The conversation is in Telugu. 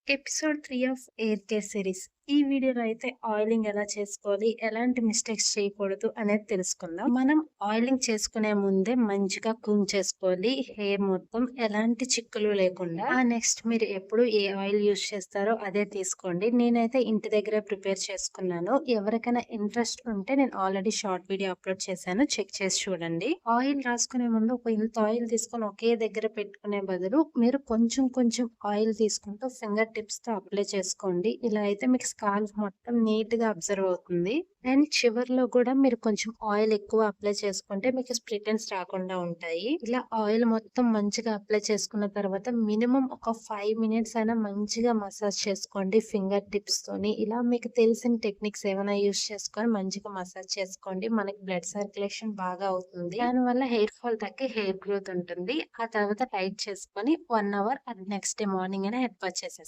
Episode 3 of air care series. ఈ వీడియోలో అయితే ఆయిలింగ్ ఎలా చేసుకోవాలి, ఎలాంటి మిస్టేక్స్ చేయకూడదు అనేది తెలుసుకుందాం. మనం ఆయిలింగ్ చేసుకునే ముందే మంచిగా కూల్ చేసుకోవాలి హెయిర్ మొత్తం, ఎలాంటి చిక్కులు లేకుండా. నెక్స్ట్ మీరు ఎప్పుడు ఏ ఆయిల్ యూస్ చేస్తారో అదే తీసుకోండి. నేనైతే ఇంటి దగ్గరే ప్రిపేర్ చేసుకున్నాను. ఎవరికైనా ఇంట్రెస్ట్ ఉంటే నేను ఆల్రెడీ షార్ట్ వీడియో అప్లోడ్ చేశాను, చెక్ చేసి చూడండి. ఆయిల్ రాసుకునే ముందు ఒక ఇంత ఆయిల్ తీసుకొని ఒకే దగ్గర పెట్టుకునే బదులు మీరు కొంచెం కొంచెం ఆయిల్ తీసుకుంటూ ఫింగర్ టిప్స్ తో అప్లై చేసుకోండి. ఇలా అయితే మీకు స్కాల్ప్ మొత్తం నీట్ గా అబ్జర్వ్ అవుతుంది. అండ్ చివర్లో కూడా మీరు కొంచెం ఆయిల్ ఎక్కువ అప్లై చేసుకుంటే మీకు స్ప్లిటన్స్ రాకుండా ఉంటాయి. ఇలా ఆయిల్ మొత్తం మంచిగా అప్లై చేసుకున్న తర్వాత మినిమం ఒక 5 మినిట్స్ అయినా మంచిగా మసాజ్ చేసుకోండి ఫింగర్ టిప్స్ తోని. ఇలా మీకు తెలిసిన టెక్నిక్స్ ఏమైనా యూస్ చేసుకొని మంచిగా మసాజ్ చేసుకోండి. మనకి బ్లడ్ సర్క్యులేషన్ బాగా అవుతుంది. దానివల్ల హెయిర్ ఫాల్ తగ్గి హెయిర్ గ్రోత్ ఉంటుంది. ఆ తర్వాత టైట్ చేసుకొని 1 అవర్ అది నెక్స్ట్ డే మార్నింగ్ అయినా హెడ్ బాత్ చేసేసుకోండి.